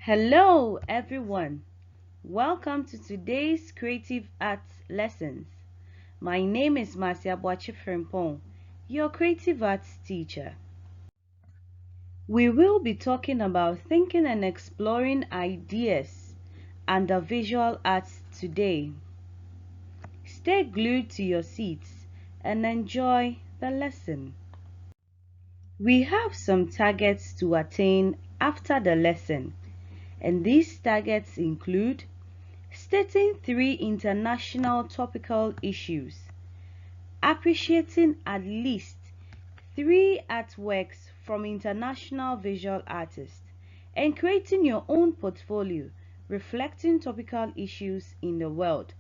Hello everyone, welcome to today's creative arts lessons. My name is Marcia Boachifrimpong, your creative arts teacher. We will be talking about thinking and exploring ideas under visual arts today. Stay glued to your seats and enjoy the lesson. We have some targets to attain after the lesson, and these targets include stating 3 international topical issues, appreciating at least 3 artworks from international visual artists, and creating your own portfolio reflecting topical issues in the world.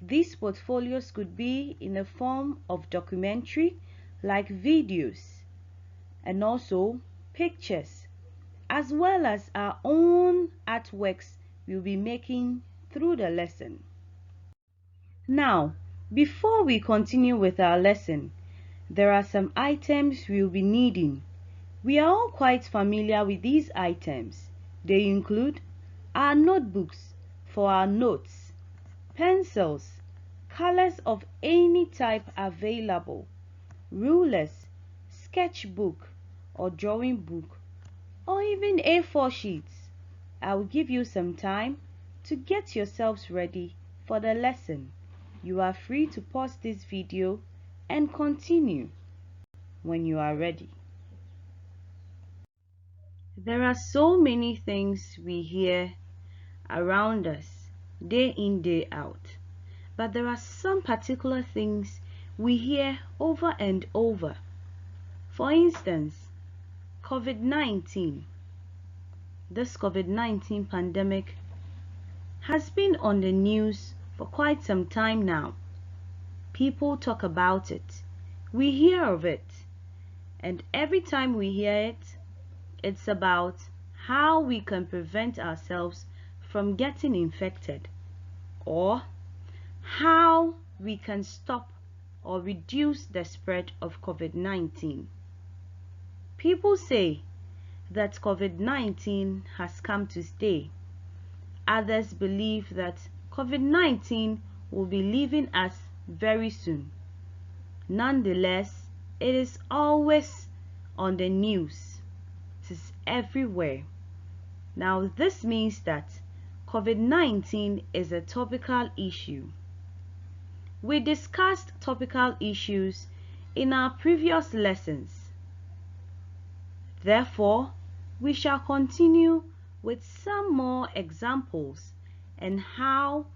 These portfolios could be in the form of documentary, like videos, and also pictures, as well as our own artworks we'll be making through the lesson. Now, before we continue with our lesson, there are some items we'll be needing. We are all quite familiar with these items. They include our notebooks for our notes, pencils, colors of any type available, rulers, sketchbook or drawing book, or even A4 sheets. I will give you some time to get yourselves ready for the lesson. You are free to pause this video and continue when you are ready. There are so many things we hear around us day in, day out, but there are some particular things we hear over and over. For instance, COVID-19. This COVID-19 pandemic has been on the news for quite some time now. People talk about it. We hear of it. And every time we hear it, it's about how we can prevent ourselves from getting infected, or how we can stop or reduce the spread of COVID-19. People say that COVID-19 has come to stay. Others believe that COVID-19 will be leaving us very soon. Nonetheless, it is always on the news. It is everywhere. Now, this means that COVID-19 is a topical issue. We discussed topical issues in our previous lessons. Therefore, we shall continue with some more examples and how,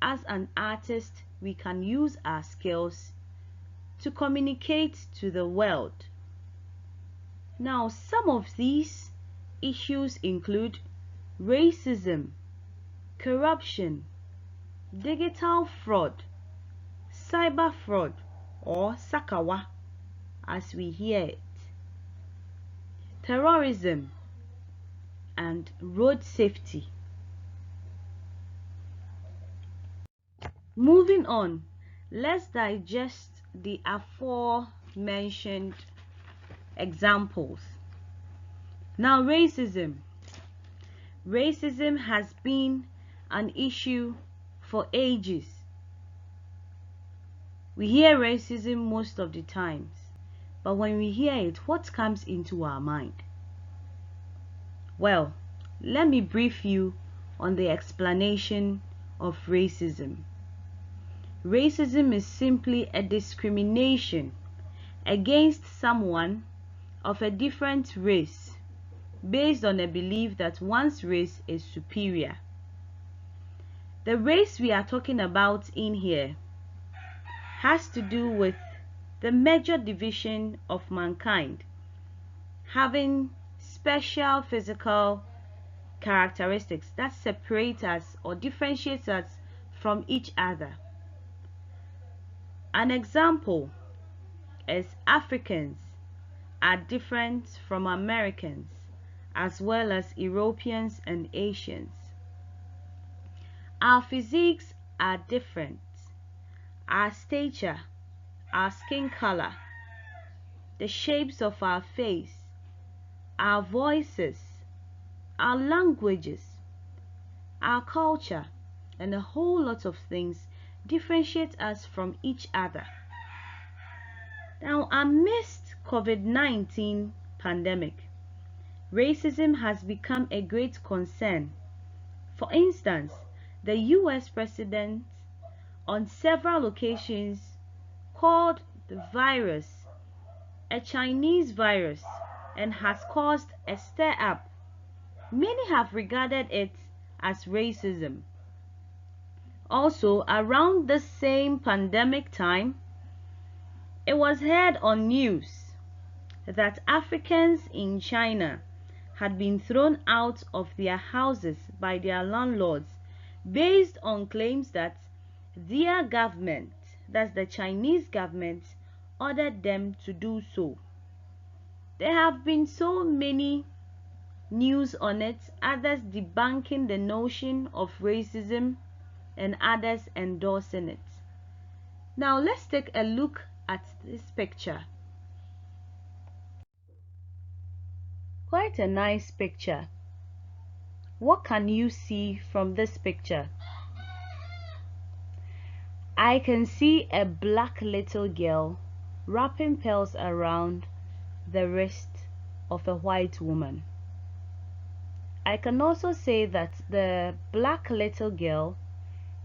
as an artist, we can use our skills to communicate to the world. Now, some of these issues include racism, corruption, digital fraud, cyber fraud, or sakawa as we hear it, terrorism, and road safety. Moving on, let's digest the aforementioned examples. Now, racism. Racism has been an issue for ages. We hear racism most of the times, but when we hear it, what comes into our mind? Well, let me brief you on the explanation of racism. Racism is simply a discrimination against someone of a different race based on a belief that one's race is superior. The race we are talking about in here has to do with the major division of mankind having special physical characteristics that separate us or differentiate us from each other. An example is Africans are different from Americans, as well as Europeans and Asians. Our physiques are different. Our stature, our skin color, the shapes of our face, our voices, our languages, our culture, and a whole lot of things differentiate us from each other. Now, amidst COVID-19 pandemic, racism has become a great concern. For instance, the US president on several occasions called the virus a Chinese virus and has caused a stir up. Many have regarded it as racism. Also, around the same pandemic time, it was heard on news that Africans in China had been thrown out of their houses by their landlords based on claims that their government, that's the Chinese government, ordered them to do so. There have been so many news on it, others debunking the notion of racism and others endorsing it. Now let's take a look at this picture. Quite a nice picture. What can you see from this picture? I can see a black little girl wrapping pearls around the wrist of a white woman. I can also say that the black little girl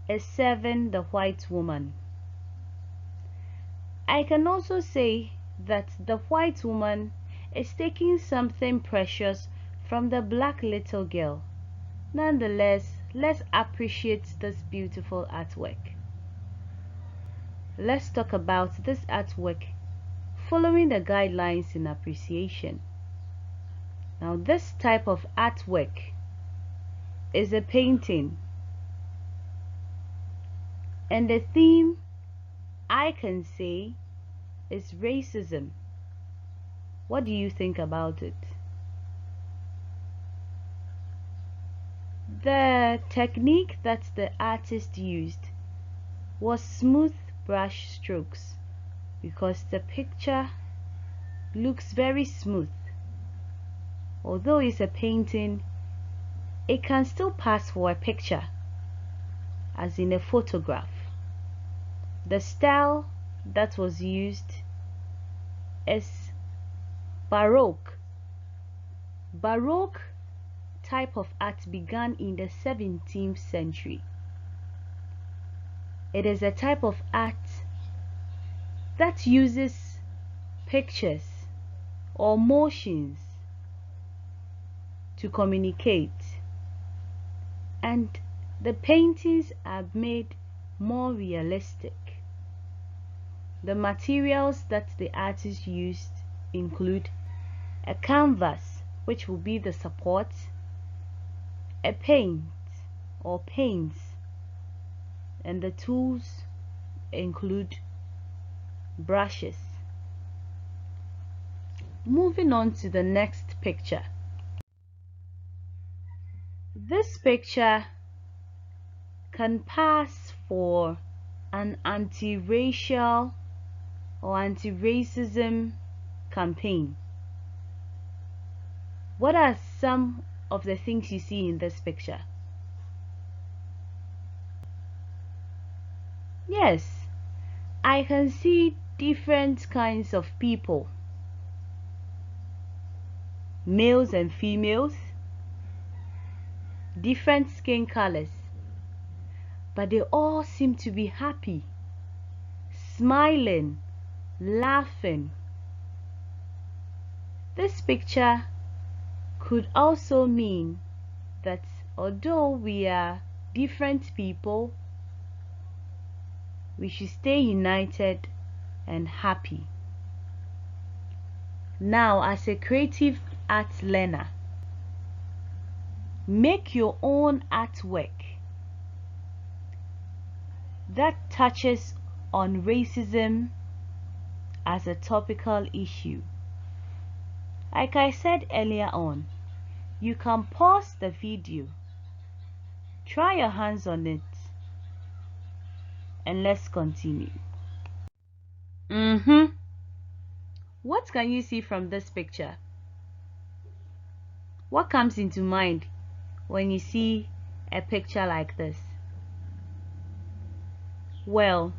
is serving the white woman. I can also say that the white woman is taking something precious from the black little girl. Nonetheless, let's appreciate this beautiful artwork. Let's talk about this artwork following the guidelines in appreciation. Now, this type of artwork is a painting, and the theme I can say is racism. What do you think about it? The technique that the artist used was smooth brush strokes because the picture looks very smooth. Although it's a painting, it can still pass for a picture, as in a photograph. The style that was used is Baroque. Baroque type of art began in the 17th century. It is a type of art that uses pictures or motions to communicate, and the paintings are made more realistic. The materials that the artist used include a canvas, which will be the support, a paint or paints, and the tools include brushes. Moving on to the next picture. This picture can pass for an anti-racial or anti-racism campaign. What are some of the things you see in this picture? Yes, I can see different kinds of people, males and females, different skin colors, but they all seem to be happy, smiling, laughing. This picture could also mean that although we are different people, we should stay united and happy. Now, as a creative art learner, make your own artwork that touches on racism as a topical issue. Like I said earlier on, you can pause the video, try your hands on it, and let's continue. What can you see from this picture? What comes into mind when you see a picture like this? Well,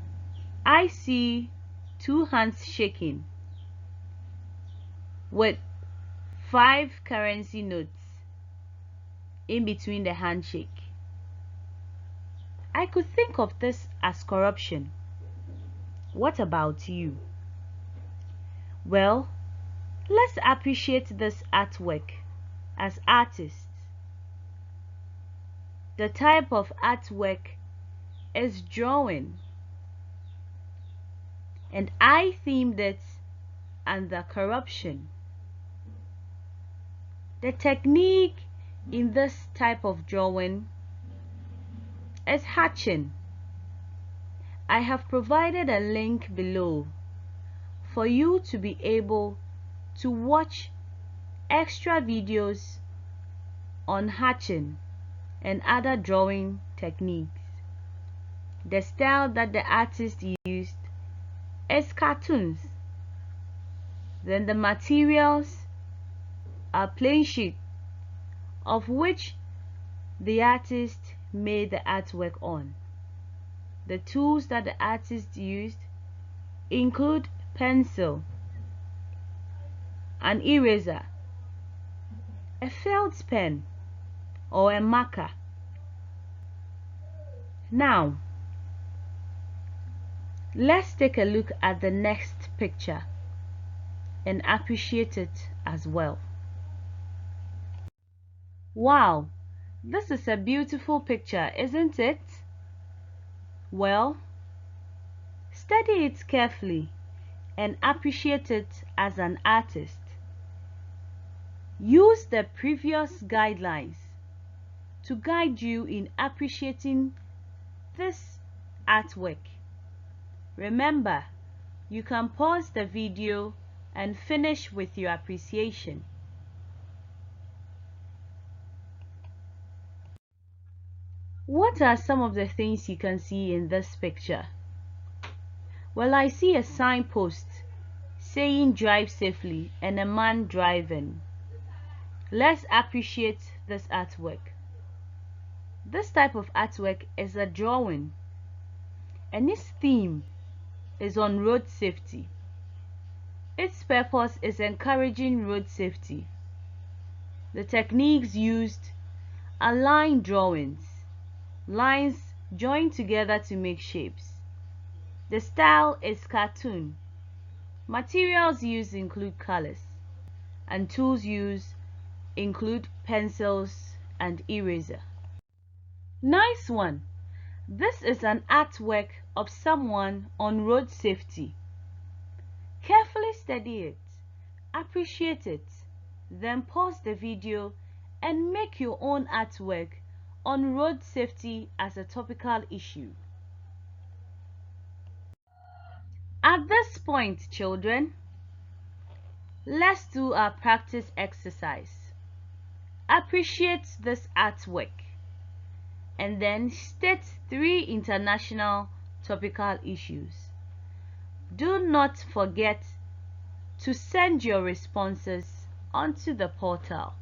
I see two hands shaking with 5 currency notes in between the handshake. I could think of this as corruption. What about you? Well, let's appreciate this artwork as artists. The type of artwork is drawing, and I themed it under corruption. The technique in this type of drawing is hatching. I have provided a link below for you to be able to watch extra videos on hatching and other drawing techniques. The style that the artist used is cartoons. Then the materials are plain sheet of which the artist made the artwork on. The tools that the artist used include pencil, an eraser, a felt pen, or a marker. Now, let's take a look at the next picture and appreciate it as well. Wow, this is a beautiful picture, isn't it? Well, study it carefully and appreciate it as an artist. Use the previous guidelines to guide you in appreciating this artwork. Remember, you can pause the video and finish with your appreciation. What are some of the things you can see in this picture? Well, I see a signpost saying drive safely and a man driving. Let's appreciate this artwork. This type of artwork is a drawing, and its theme is on road safety. Its purpose is encouraging road safety. The techniques used are line drawings, lines joined together to make shapes. The style is cartoon. Materials used include colors, and tools used include pencils and eraser. Nice one! This is an artwork of someone on road safety. Carefully study it, appreciate it, then pause the video and make your own artwork on road safety as a topical issue. At this point, children, let's do our practice exercise. Appreciate this artwork and then state 3 international topical issues. Do not forget to send your responses onto the portal.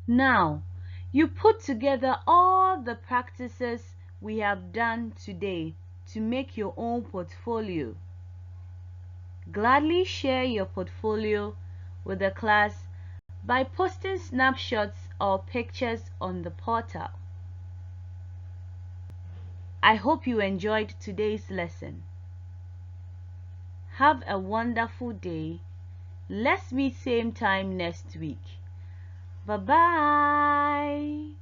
Now, you put together all the practices we have done today to make your own portfolio. Gladly share your portfolio with the class by posting snapshots or pictures on the portal. I hope you enjoyed today's lesson. Have a wonderful day. Let's meet same time next week. Bye-bye.